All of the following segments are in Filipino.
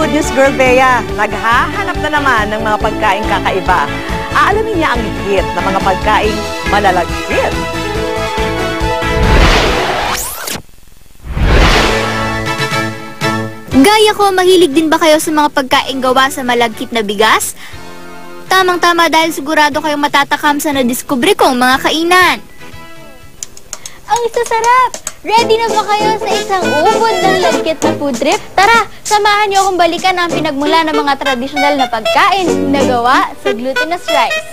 Good News Girl Bea, naghahanap na naman ng mga pagkaing kakaiba. Aalamin niya ang higit na mga pagkaing malalagkit. Gaya ko, mahilig din ba kayo sa mga pagkaing gawa sa malagkit na bigas? Tamang-tama dahil sigurado kayong matatakam sa nadiskubre kong mga kainan. Ang sasarap! Ready na ba kayo sa isang ubod ng lagkit na food trip? Tara, samahan niyo akong balikan ang pinagmula ng mga tradisyonal na pagkain na gawa sa glutinous rice.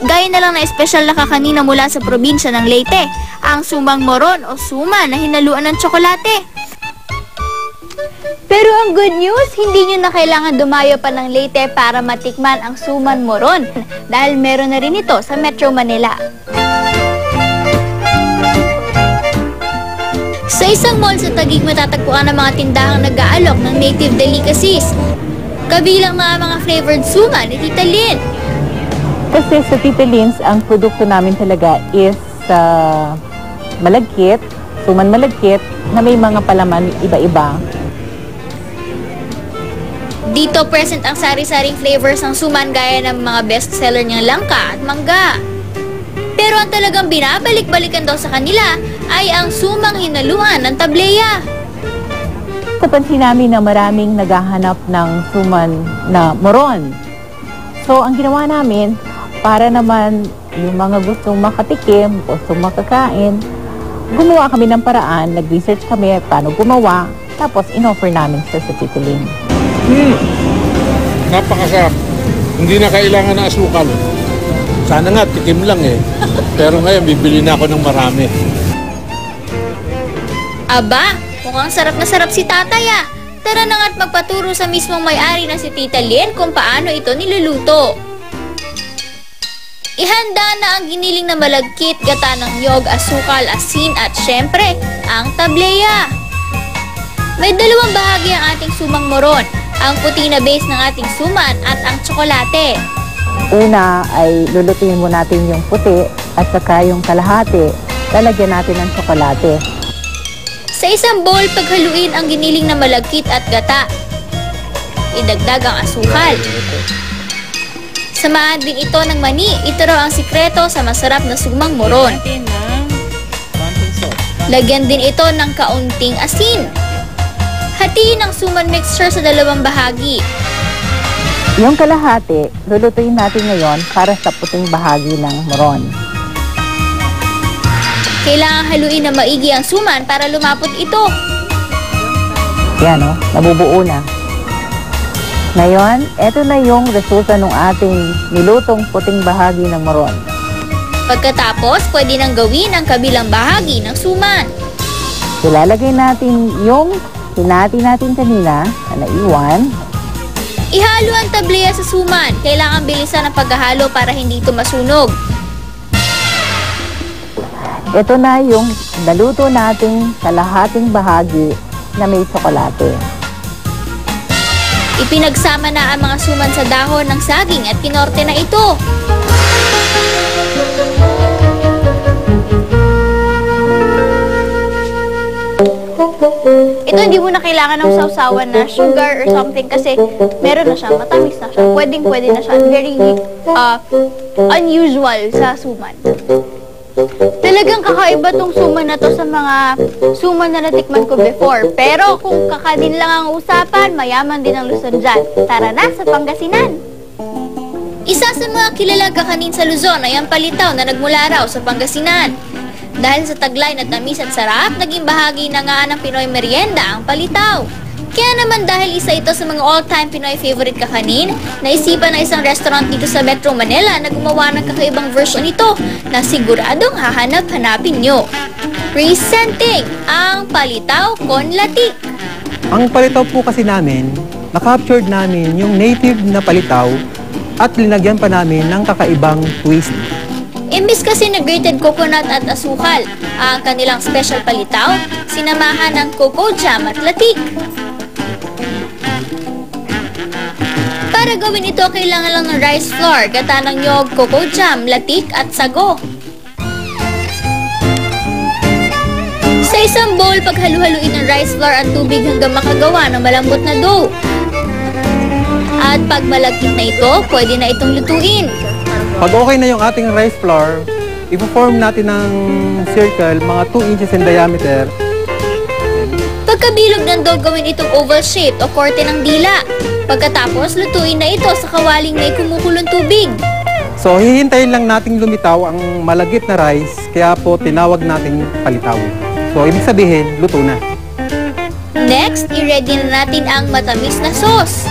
Gaya na lang na espesyal na kakanina mula sa probinsya ng Leyte, ang sumang moron o suma na hinaluan ng tsokolate. Pero ang good news, hindi nyo na kailangan dumayo pa ng Leyte para matikman ang suman moron dahil meron na rin ito sa Metro Manila. Sa isang mall sa Taguig matatagpuan ang mga tindahang nag-aalok ng native delicacies. Kabilang na mga flavored suma ni Tita Lynn. Kasi sa Tita Lynn's, ang produkto namin talaga is malagkit, suman malagkit, na may mga palaman iba-iba. Dito present ang sari-saring flavors ng suman gaya ng mga bestseller niyang langka at mangga. Pero ang talagang binabalik-balikan daw sa kanila ay ang sumang hinaluan ng tableya. Napansin namin na maraming naghahanap ng suman na moron. So ang ginawa namin, para naman yung mga gustong makatikim, gustong makakain, gumawa kami ng paraan, nag-research kami paano gumawa, tapos in-offer namin sa Tita Lynn. Napakasarap. Hindi na kailangan ng asukal. Sana nga, tikim lang eh. Pero ngayon, bibili na ako ng marami. Aba, mukhang sarap na sarap si tatay ah. Tara na nga't magpaturo sa mismong may-ari na si Tita Lynn kung paano ito niluluto. Ihanda na ang giniling na malagkit, gata ng niyog, asukal, asin at syempre, ang tableya. May dalawang bahagi ang ating sumang moron, ang puti na base ng ating suman at ang tsokolate. Una ay lulutuin mo natin yung puti at saka yung kalahati, lalagyan natin ng tsokolate. Sa isang bowl, paghaluin ang giniling na malagkit at gata. Idagdag ang asukal. Samahan din ito ng mani. Ito raw ang sikreto sa masarap na sumang moron. Lagyan din ito ng kaunting asin. Hatiin ang suman mixture sa dalawang bahagi. Yung kalahati, lulutuin natin ngayon para sa puting bahagi ng moron. Kailangan haluin na maigi ang suman para lumapot ito. Yan o, nabubuo na. Ngayon, eto na yung resulta ng ating nilutong puting bahagi ng moron. Pagkatapos, pwede nang gawin ang kabilang bahagi ng suman. Ilalagay natin yung hinati natin kanina na naiwan. Ihalo ang tableya sa suman. Kailangan bilisan ang paghahalo para hindi ito masunog. Ito na yung naluto nating kalahating bahagi na may tsokolate. Ipinagsama na ang mga suman sa dahon ng saging at kinorte na ito. Ito hindi mo na kailangan ng sausawan na sugar or something kasi meron na siya, matamis na siya. Pwedeng-pwede na siya. Very unusual sa suman. Talagang kakaiba tong suman na to sa mga suman na natikman ko before. Pero kung kakadin lang ang usapan, mayaman din ang Luzon dyan. Tara na sa Pangasinan! Isa sa mga kilala kakanin sa Luzon ay ang palitaw na nagmula raw sa Pangasinan. Dahil sa taglay na tamis at sarap, naging bahagi na nga ng Pinoy merienda ang palitaw. Kaya naman dahil isa ito sa mga all-time Pinoy favorite kakanin, naisipan na isang restaurant dito sa Metro Manila na gumawa ng kakaibang version nito na siguradong hahanap-hanapin nyo. Presenting ang palitaw con latik. Ang palitaw po kasi namin, na-captured namin yung native na palitaw at linagyan pa namin ng kakaibang twist. Imbis kasi na grated coconut at asukal, ang kanilang special palitaw, sinamahan ng cocoa jam at latik. Para gawin ito, kailangan lang ng rice flour, gata ng niyog, cocoa jam, latik at sago. isang bowl, paghalu-haluin ng rice flour at tubig hanggang makagawa ng malambot na dough. At pag malagkit na ito, pwede na itong lutuin. Pag okay na yung ating rice flour, ipo-form natin ng circle, mga 2 inches in diameter. Pagkabilog ng dough, gawin itong oval shape o korte ng dila. Pagkatapos, lutuin na ito sa kawaling may kumukulong tubig. So, hihintayin lang nating lumitaw ang malagkit na rice, kaya po tinawag nating palitaw. So, ibig sabihin, luto na. Next, i-ready na natin ang matamis na sauce.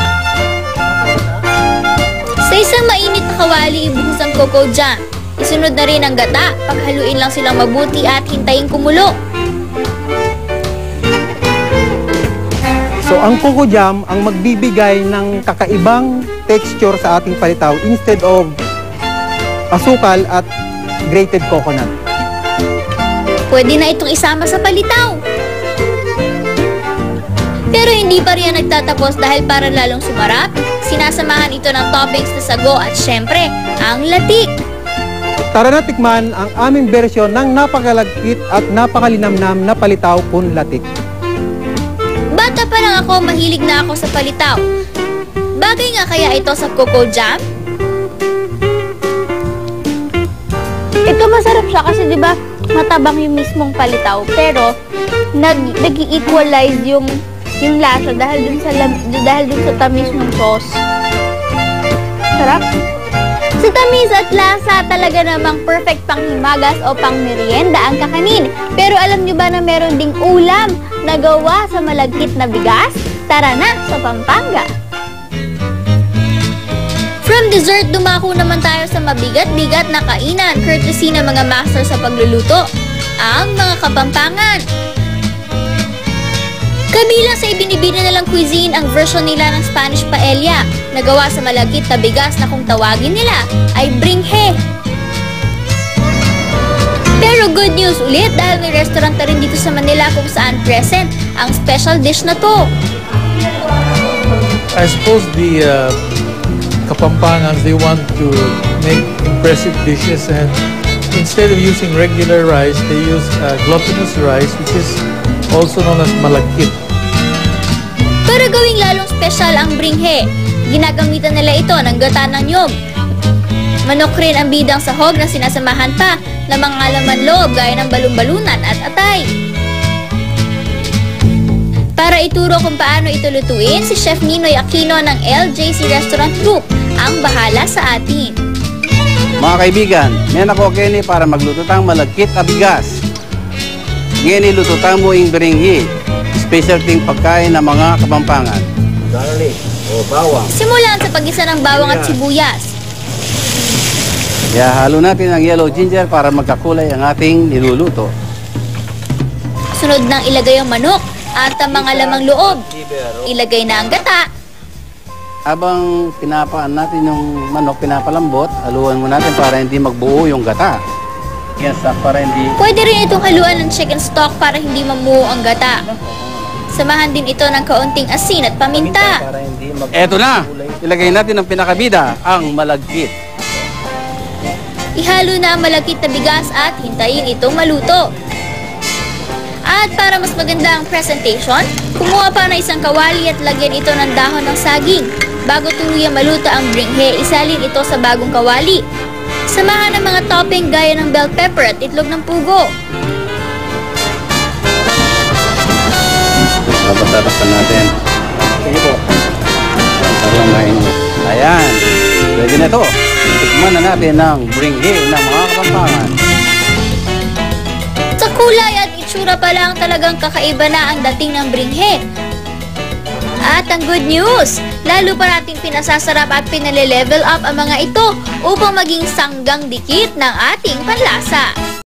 Sa isang mainit na kawali, ibuhos ang cocoa jam. Isunod na rin ang gata. Paghaluin lang silang mabuti at hintayin kumulo. So, ang coco jam ang magbibigay ng kakaibang texture sa ating palitaw instead of asukal at grated coconut. Pwede na itong isama sa palitaw. Pero hindi pa rin nagtatapos dahil para lalong sumarap, sinasamahan ito ng toppings na sago at syempre, ang latik. Tara na tikman ang aming bersyon ng napakalagkit at napakalinamnam na palitaw kun latik. Bata pa lang ako, mahilig na ako sa palitaw. Bagay nga kaya ito sa cocoa jam? Ito masarap siya kasi 'di ba matabang yung mismong palitaw pero nag-equalize yung lasa dahil dun sa tamis ng sauce. Sarap. Sa tamis at lasa talaga namang perfect pang himagas o pang merienda ang kakanin. Pero alam niyo ba na meron ding ulam na gawa sa malagkit na bigas? Tara na sa Pampanga! From dessert, dumako naman tayo sa mabigat-bigat na kainan, courtesy ng mga master sa pagluluto, ang mga Kapampangan. Kabilang sa ibinibida nilang cuisine ang version nila ng Spanish paella, na gawa sa malagkit na bigas na kung tawagin nila ay bringhe. Pero good news ulit dahil may restaurant na rin dito sa Manila kung saan present ang special dish na to. I suppose the Kapampangans, they want to make impressive dishes, and instead of using regular rice, they use glutinous rice, which is also known as malagkit. Para gawing lalong special ang bringhe, ginagamitan nila ito ng gata ng nyog. Manok rin ang bidang sahog na sinasamahan pa ng mga laman loob gaya ng balon-balunan at atay. Para ituro kung paano ito lutuin, si Chef Ninoy Aquino ng LJC Restaurant Group ang bahala sa atin. Mga kaibigan, may ako kini para magluto tang malagkit na bigas. Ngayon iluto tang mo ing beringhi, special ting pagkain ng mga Kapampangan. Garlic o bawang. Simulan sa paggisa ng bawang at sibuyas. Kaya halo natin ang yellow ginger para magkakulay ang ating niluluto. Sunod nang ilagay ang manok at ang mga lamang loob. Ilagay na ang gata. Habang pinapaan natin yung manok, pinapalambot, haluan mo natin para hindi magbuo yung gata. Yes, para hindi... Pwede rin itong haluan ng chicken stock para hindi mamuo ang gata. Samahan din ito ng kaunting asin at paminta. Eto na! Ilagay natin ang pinakabida, ang malagkit. Ihalo na ang malagkit na bigas at hintayin itong maluto. At para mas maganda ang presentation, kumuha pa ng isang kawali at lagyan ito ng dahon ng saging. Bago tuluyang maluto ang bringhe, isalin ito sa bagong kawali. Samahan ng mga topping gaya ng bell pepper at itlog ng pugo. Tapos-tapasan natin. Sige po. Parang mainit. Ayan. Pwede na ito. Tikman na natin ang bringhe ng mga Kapampangan. Sa kulay at itsura pa lang talagang kakaiba na ang dating ng bringhe. At ang good news, lalo pa nating pinasasarap at pinale-level up ang mga ito upang maging sanggang dikit ng ating panlasa.